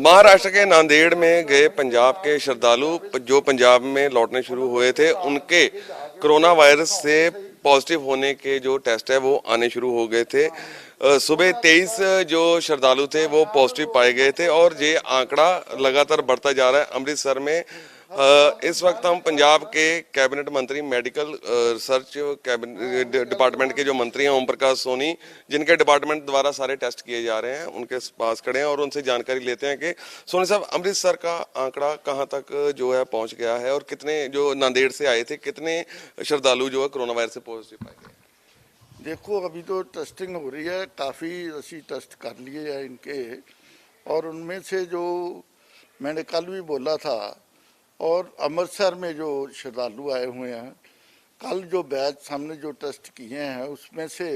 महाराष्ट्र के नांदेड़ में गए पंजाब के श्रद्धालु जो पंजाब में लौटने शुरू हुए थे, उनके कोरोना वायरस से पॉजिटिव होने के जो टेस्ट है वो आने शुरू हो गए थे। सुबह 23 जो श्रद्धालु थे वो पॉजिटिव पाए गए थे और ये आंकड़ा लगातार बढ़ता जा रहा है। अमृतसर में इस वक्त हम पंजाब के कैबिनेट मंत्री मेडिकल रिसर्च कैबिनेट डिपार्टमेंट के जो मंत्री हैं ओम प्रकाश सोनी, जिनके डिपार्टमेंट द्वारा सारे टेस्ट किए जा रहे हैं, उनके पास खड़े हैं और उनसे जानकारी लेते हैं कि सोनी साहब, अमृतसर का आंकड़ा कहां तक जो है पहुंच गया है और कितने जो नांदेड़ से आए थे, कितने श्रद्धालु जो है कोरोना वायरस से पॉजिटिव पाए गए? देखो, अभी तो टेस्टिंग हो रही है, काफ़ी असी टेस्ट कर लिए हैं इनके, और उनमें से जो मैंने कल भी बोला था, और अमृतसर में जो श्रद्धालु आए हुए हैं, कल जो बैच हमने जो टेस्ट किए हैं उसमें से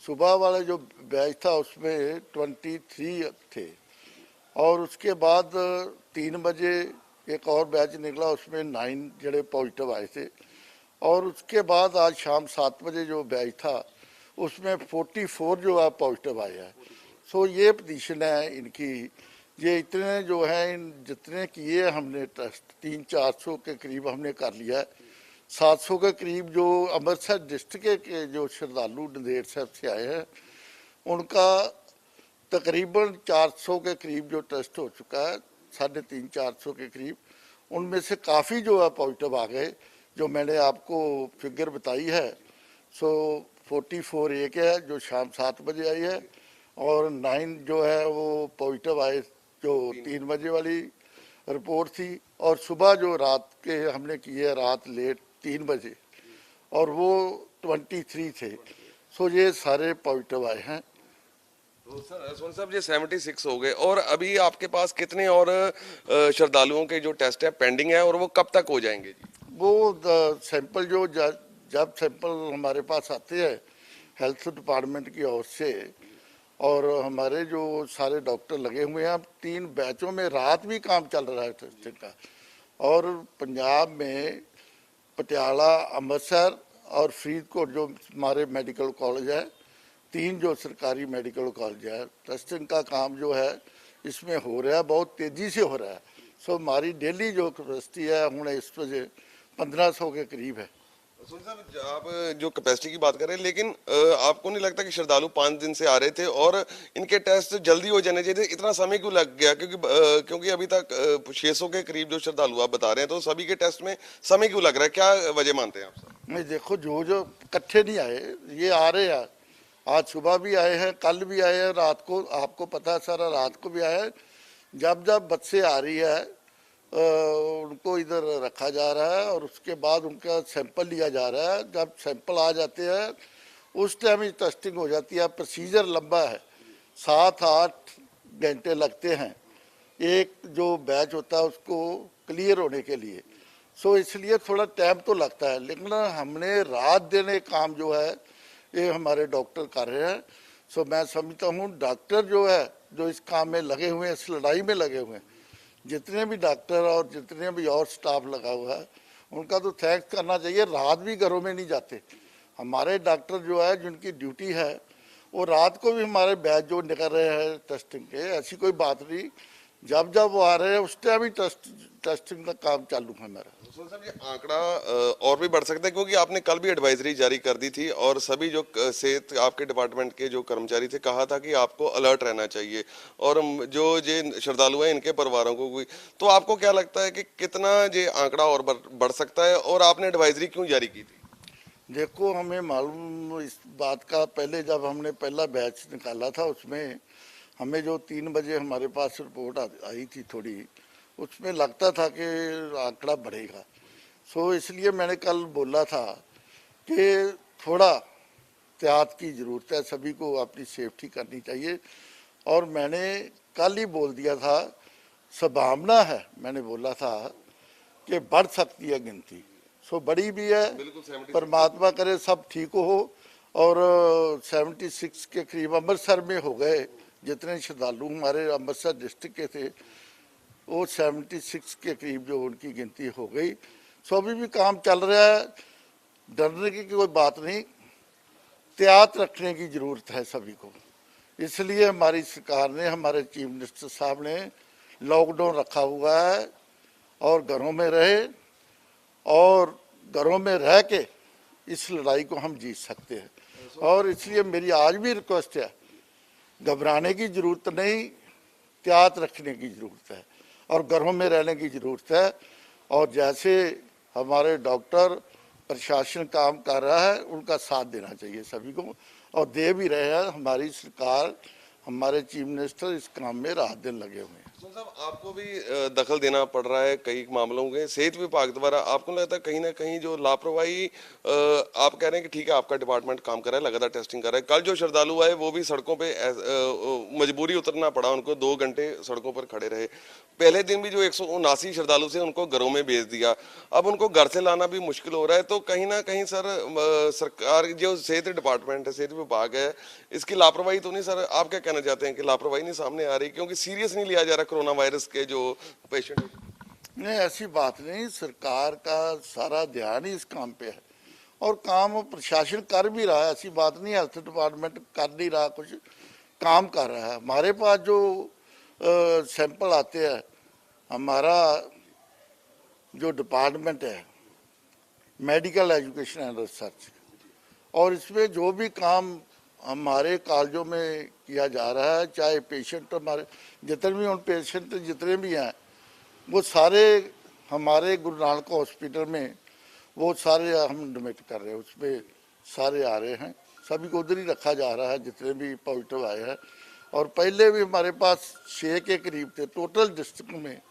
सुबह वाला जो बैच था उसमें 23 थे, और उसके बाद 3 बजे एक और बैच निकला, उसमें 9 जड़े पॉजिटिव आए थे, और उसके बाद आज शाम 7 बजे जो बैच था उसमें 44 जो है पॉजिटिव आया है। सो ये पोजीशन है इनकी। ये इतने जो हैं, जितने किए हमने टेस्ट 300-400 के करीब हमने कर लिया है। 700 के करीब जो अमृतसर डिस्ट्रिक्ट के जो श्रद्धालु नांदेड़ साहब से आए हैं, उनका तकरीबन 400 के करीब जो टेस्ट हो चुका है, 350-400 के करीब। उनमें से काफ़ी जो है पॉजिटिव आ गए, जो मैंने आपको फिगर बताई है। सो 44 एक है जो शाम 7 बजे आई है, और 9 जो है वो पॉजिटिव आए जो 3 बजे वाली रिपोर्ट थी, और सुबह जो रात के हमने किए रात लेट 3 बजे, और वो 23 थे। सो ये सारे पॉजिटिव आए हैं। तो सर सोनी साहब, ये 76 हो गए, और अभी आपके पास कितने और श्रद्धालुओं के जो टेस्ट है पेंडिंग है और वो कब तक हो जाएंगे जी? वो सैंपल जो जब सैंपल हमारे पास आते हैं हेल्थ डिपार्टमेंट की ओर से, और हमारे जो सारे डॉक्टर लगे हुए हैं, अब 3 बैचों में रात भी काम चल रहा है टेस्टिंग का। और पंजाब में पटियाला, अमृतसर और फरीदकोट जो हमारे मेडिकल कॉलेज है, 3 जो सरकारी मेडिकल कॉलेज है, टेस्टिंग का काम जो है इसमें हो रहा है, बहुत तेज़ी से हो रहा है। सो हमारी डेली जो कैपेसिटी है हूँ इस वजह 1500 के करीब है। सोनी साहब, आप जो कैपेसिटी की बात कर रहे हैं, लेकिन आपको नहीं लगता कि श्रद्धालु 5 दिन से आ रहे थे और इनके टेस्ट जल्दी हो जाने चाहिए? इतना समय क्यों लग गया? क्योंकि अभी तक 600 के करीब जो श्रद्धालु आप बता रहे हैं, तो सभी के टेस्ट में समय क्यों लग रहा है? क्या वजह मानते हैं आप सर? नहीं, देखो, जो जो इकट्ठे नहीं आए, ये आ रहे हैं। आज सुबह भी आए हैं, कल भी आए हैं, रात को आपको पता है सारा, रात को भी आए हैं। जब जब बच्चे आ रही है उनको इधर रखा जा रहा है, और उसके बाद उनका सैंपल लिया जा रहा है। जब सैंपल आ जाते हैं उस टाइम ही टेस्टिंग हो जाती है। प्रोसीजर लंबा है, 7-8 घंटे लगते हैं एक जो बैच होता है उसको क्लियर होने के लिए। सो इसलिए थोड़ा टाइम तो लगता है, लेकिन हमने रात दिन काम जो है ये हमारे डॉक्टर कर रहे हैं। सो मैं समझता हूँ डॉक्टर जो है जो इस काम में लगे हुए हैं, इस लड़ाई में लगे हुए हैं, जितने भी डॉक्टर और जितने भी और स्टाफ लगा हुआ है, उनका तो थैंक्स करना चाहिए। रात भी घरों में नहीं जाते। हमारे डॉक्टर जो है जिनकी ड्यूटी है, वो रात को भी हमारे बैच जो निकल रहे हैं टेस्टिंग के, ऐसी कोई बात नहीं। जब जब वो आ रहे हैं उस टाइम ही टेस्टिंग का काम चालू है हमारा। साहब, ये आंकड़ा और भी बढ़ सकता है, क्योंकि आपने कल भी एडवाइजरी जारी कर दी थी और सभी जो सेहत आपके डिपार्टमेंट के जो कर्मचारी थे, कहा था कि आपको अलर्ट रहना चाहिए, और जो ये श्रद्धालु हैं इनके परिवारों को भी। तो आपको क्या लगता है कि कितना ये आंकड़ा और बढ़ सकता है, और आपने एडवाइजरी क्यों जारी की थी? देखो, हमें मालूम इस बात का, पहले जब हमने पहला बैच निकाला था उसमें हमें जो 3 बजे हमारे पास रिपोर्ट आई थी थोड़ी, उसमें लगता था कि आंकड़ा बढ़ेगा। सो इसलिए मैंने कल बोला था कि थोड़ा एहतियात की ज़रूरत है, सभी को अपनी सेफ्टी करनी चाहिए। और मैंने कल ही बोल दिया था, संभावना है, मैंने बोला था कि बढ़ सकती है गिनती। सो बड़ी भी है, परमात्मा करे सब ठीक हो। और 76 के करीब अमृतसर में हो गए, जितने श्रद्धालु हमारे अमृतसर डिस्ट्रिक्ट के थे वो 76 के करीब जो उनकी गिनती हो गई। सो अभी भी काम चल रहा है, डरने की कोई बात नहीं, एहतियात रखने की ज़रूरत है सभी को। इसलिए हमारी सरकार ने, हमारे चीफ मिनिस्टर साहब ने लॉकडाउन रखा हुआ है और घरों में रहे, और घरों में रह के इस लड़ाई को हम जीत सकते हैं। और इसलिए मेरी आज भी रिक्वेस्ट है, घबराने की ज़रूरत नहीं, एहतियात रखने की ज़रूरत है और घरों में रहने की ज़रूरत है। और जैसे हमारे डॉक्टर, प्रशासन काम कर रहा है, उनका साथ देना चाहिए सभी को, और दे भी रहे हैं। हमारी सरकार, हमारे चीफ मिनिस्टर इस काम में रात दिन लगे हुए हैं। साहब, आपको भी दखल देना पड़ रहा है कई मामलों के सेहत विभाग द्वारा। आपको लगता है कहीं ना कहीं जो लापरवाही, आप कह रहे हैं कि ठीक है आपका डिपार्टमेंट काम कर रहा है, लगातार टेस्टिंग कर रहा है, कल जो श्रद्धालु आए वो भी सड़कों पे मजबूरी उतरना पड़ा उनको, 2 घंटे सड़कों पर खड़े रहे। पहले दिन भी जो 179 श्रद्धालु थे उनको घरों में भेज दिया, अब उनको घर से लाना भी मुश्किल हो रहा है। तो कहीं ना कहीं सर, सरकार जो सेहत डिपार्टमेंट है, सेहत विभाग है, इसकी लापरवाही तो नहीं सर? आप क्या कहना चाहते हैं कि लापरवाही नहीं सामने आ रही, क्योंकि सीरियस नहीं लिया जा रहा कोरोना वायरस के जो पेशेंट? नहीं, ऐसी बात नहीं, सरकार का सारा ध्यान ही इस काम पे है और काम प्रशासन कर भी रहा है। ऐसी बात नहीं हेल्थ डिपार्टमेंट कर नहीं रहा, कुछ काम कर रहा है। हमारे पास जो सैंपल आते हैं, हमारा जो डिपार्टमेंट है मेडिकल एजुकेशन एंड रिसर्च, और इसमें जो भी काम हमारे कॉलेजों में किया जा रहा है, चाहे पेशेंट हमारे जितने भी पेशेंट जितने भी हैं, वो सारे हमारे गुरु नानक हॉस्पिटल में वो सारे हम एडमिट कर रहे हैं, उसमें सारे आ रहे हैं, सभी को उधर ही रखा जा रहा है जितने भी पॉजिटिव आए हैं। और पहले भी हमारे पास 6 के करीब थे टोटल डिस्ट्रिक्ट में।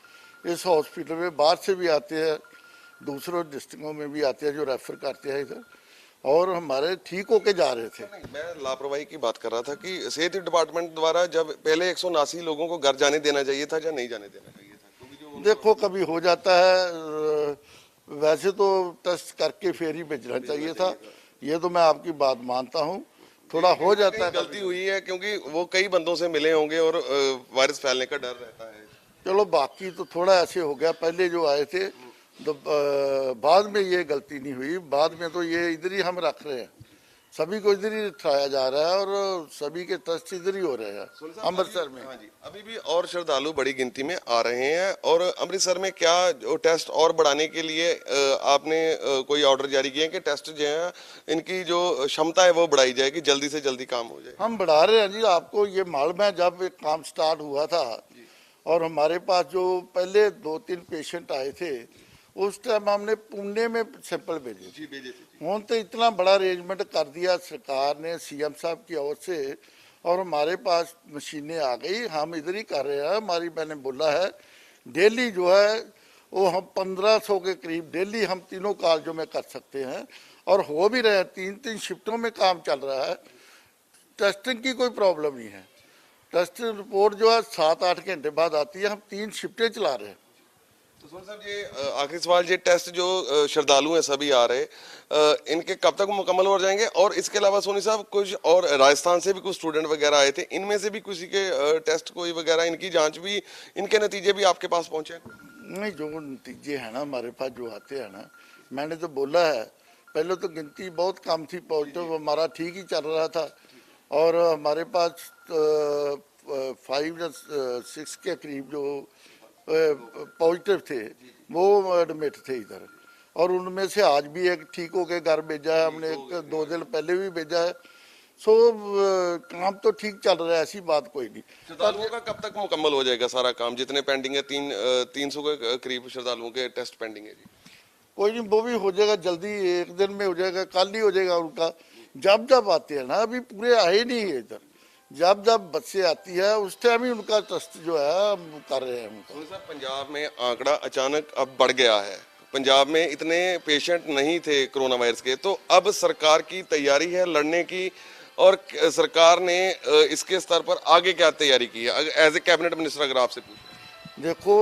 इस हॉस्पिटल में बाहर से भी आते हैं, दूसरों डिस्ट्रिक्टों में भी आते हैं जो रेफर करते हैं इधर, और हमारे ठीक होके जा रहे थे। मैं लापरवाही की बात कर रहा था कि सेहत डिपार्टमेंट द्वारा जब पहले 179 लोगों को घर जाने देना चाहिए था या नहीं जाने देना चाहिए था? क्योंकि जो देखो, कभी हो जाता है, वैसे तो टेस्ट करके फिर ही भेजना चाहिए था, ये तो मैं आपकी बात मानता हूँ, थोड़ा हो जाता है, गलती हुई है क्योंकि वो कई बंदों से मिले होंगे और वायरस फैलने का डर रहता है। चलो बाकी तो थोड़ा ऐसे हो गया, पहले जो आए थे तो बाद में ये गलती नहीं हुई, बाद में तो ये इधर ही हम रख रहे हैं, सभी को इधर ही उठाया जा रहा है और सभी के टेस्ट इधर ही हो रहे हैं अमृतसर में। हाँ जी, अभी भी और श्रद्धालु बड़ी गिनती में आ रहे हैं। और अमृतसर में क्या जो टेस्ट और बढ़ाने के लिए आपने कोई ऑर्डर जारी किए हैं कि टेस्ट जो है इनकी जो क्षमता है वो बढ़ाई जाए कि जल्दी से जल्दी काम हो जाए? हम बढ़ा रहे हैं जी। आपको ये मालूम है, जब एक काम स्टार्ट हुआ था और हमारे पास जो पहले 2-3 पेशेंट आए थे, उस टाइम हमने पुणे में सैंपल भेजे थे। हूँ तो इतना बड़ा अरेंजमेंट कर दिया सरकार ने, सीएम साहब की ओर से, और हमारे पास मशीनें आ गई, हम इधर ही कर रहे हैं। हमारी, मैंने बोला है, डेली जो है वो हम 1500 के करीब डेली हम तीनों कॉलेजों में कर सकते हैं, और हो भी रहे हैं। 3-3 शिफ्टों में काम चल रहा है। टेस्टिंग की कोई प्रॉब्लम नहीं है। टेस्टिंग रिपोर्ट जो है 7-8 घंटे बाद आती है, हम 3 शिफ्टें चला रहे हैं। तो सोनी साहब, ये आखिरी सवाल, ये टेस्ट जो श्रद्धालु हैं सभी आ रहे, इनके कब तक मुकम्मल हो जाएंगे? और इसके अलावा सोनी साहब, कुछ और राजस्थान से भी कुछ स्टूडेंट वगैरह आए थे, इनमें से भी किसी के टेस्ट कोई वगैरह, इनकी जांच भी, इनके नतीजे भी आपके पास पहुंचे? नहीं, जो नतीजे हैं ना हमारे पास जो आते हैं ना, मैंने तो बोला है, पहले तो गिनती बहुत कम थी, पॉजिटिव हमारा ठीक ही चल रहा था, और हमारे पास 5 या 6 के करीब जो पॉजिटिव थे वो एडमिट थे इधर, और उनमें से आज भी एक ठीक होके घर भेजा है हमने, 2 दिन पहले भी भेजा है। सो काम तो ठीक चल रहा है, ऐसी बात कोई नहीं। श्रद्धालुओं का कब तक मुकम्मल हो जाएगा सारा काम, जितने पेंडिंग है? 300 के करीब श्रद्धालुओं के टेस्ट पेंडिंग है जी। कोई नहीं, वो भी हो जाएगा जल्दी, 1 दिन में हो जाएगा, कल ही हो जाएगा उनका। जब जब आते हैं ना, अभी पूरे आए नहीं है इधर, जब जब बच्चे आती है उस टाइम ही उनका टेस्ट जो है हम कर रहे हैं उनका। पंजाब में आंकड़ा अचानक अब बढ़ गया है, पंजाब में इतने पेशेंट नहीं थे कोरोना वायरस के, तो अब सरकार की तैयारी है लड़ने की, और सरकार ने इसके स्तर पर आगे क्या तैयारी की है एज ए कैबिनेट मिनिस्टर, अगर आपसे पूछें? देखो,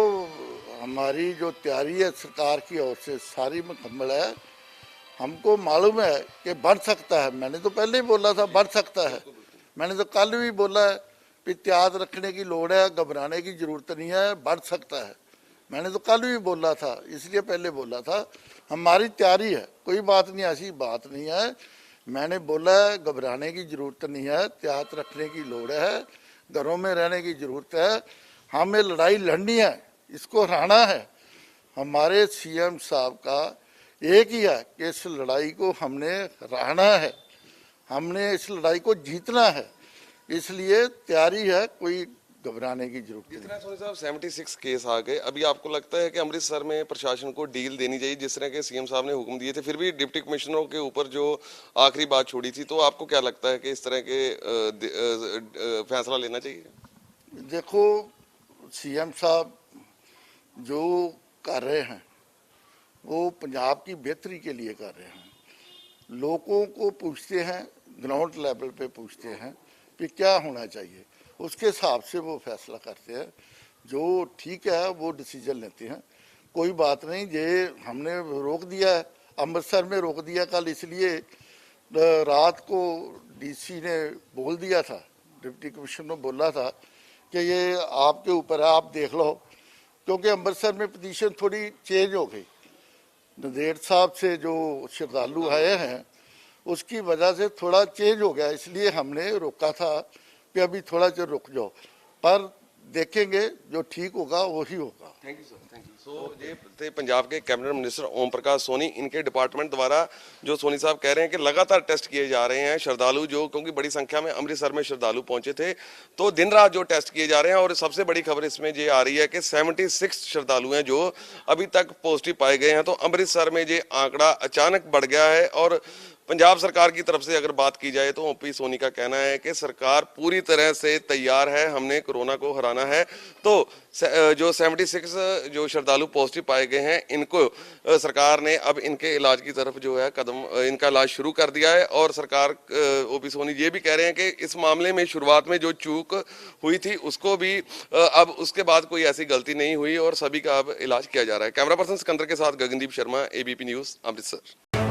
हमारी जो तैयारी है सरकार की ओर से सारी मुकम्मल है। हमको मालूम है कि बढ़ सकता है, मैंने तो पहले ही बोला था बढ़ सकता है, मैंने तो कल भी बोला है कि एहतियात रखने की लोड़ है, घबराने की ज़रूरत नहीं है, बढ़ सकता है। मैंने तो कल भी बोला था, इसलिए पहले बोला था। हमारी तैयारी है, कोई बात नहीं, ऐसी बात नहीं है। मैंने बोला है घबराने की ज़रूरत नहीं है, एहतियात रखने की लोड़ है, घरों में रहने की ज़रूरत है। हमें लड़ाई लड़नी है, इसको हराना है। हमारे सीएम साहब का एक ही है कि इस लड़ाई को हमने हराना है, हमने इस लड़ाई को जीतना है, इसलिए तैयारी है, कोई घबराने की जरूरत नहीं। जितना सोनी साहब 76 केस आ गए, अभी आपको लगता है कि अमृतसर में प्रशासन को डील देनी चाहिए जिस तरह के सीएम साहब ने हुक्म दिए थे, फिर भी डिप्टी कमिश्नरों के ऊपर जो आखिरी बात छोड़ी थी, तो आपको क्या लगता है कि इस तरह के फैसला लेना चाहिए? देखो, सीएम साहब जो कर रहे हैं वो पंजाब की बेहतरी के लिए कर रहे हैं। लोगों को पूछते हैं, ग्राउंड लेवल पे पूछते हैं कि क्या होना चाहिए, उसके हिसाब से वो फैसला करते हैं। जो ठीक है वो डिसीजन लेते हैं। कोई बात नहीं, ये हमने रोक दिया है, अमृतसर में रोक दिया कल, इसलिए रात को डीसी ने बोल दिया था, डिप्टी कमिश्नर ने बोला था कि ये आपके ऊपर है, आप देख लो, क्योंकि अमृतसर में पोजीशन थोड़ी चेंज हो गई। नंदेड़ साहब से जो श्रद्धालु आए हैं उसकी वजह से थोड़ा चेंज हो गया, इसलिए हमने रोका था कि अभी थोड़ा देर रुक जाओ, पर देखेंगे जो ठीक होगा वही होगा। Thank you sir, thank you. So ये थे पंजाब के कैबिनेट मिनिस्टर ओम प्रकाश सोनी। इनके डिपार्टमेंट द्वारा जो सोनी साहब कह रहे हैं कि लगातार टेस्ट किए जा रहे हैं श्रद्धालु, जो क्योंकि बड़ी संख्या में अमृतसर में श्रद्धालु पहुंचे थे, तो दिन रात जो टेस्ट किए जा रहे हैं। और सबसे बड़ी खबर इसमें ये आ रही है कि 76 श्रद्धालु हैं जो अभी तक पॉजिटिव पाए गए हैं। तो अमृतसर में ये आंकड़ा अचानक बढ़ गया है। और पंजाब सरकार की तरफ से अगर बात की जाए तो ओपी सोनी का कहना है कि सरकार पूरी तरह से तैयार है, हमने कोरोना को हराना है। तो जो 76 जो श्रद्धालु पॉजिटिव पाए गए हैं, इनको सरकार ने अब इनके इलाज की तरफ जो है कदम, इनका इलाज शुरू कर दिया है। और सरकार, ओपी सोनी ये भी कह रहे हैं कि इस मामले में शुरुआत में जो चूक हुई थी उसको भी अब उसके बाद कोई ऐसी गलती नहीं हुई और सभी का अब इलाज किया जा रहा है। कैमरा पर्सन सिकंदर के साथ गगनदीप शर्मा, एबीपी न्यूज़, अमृतसर।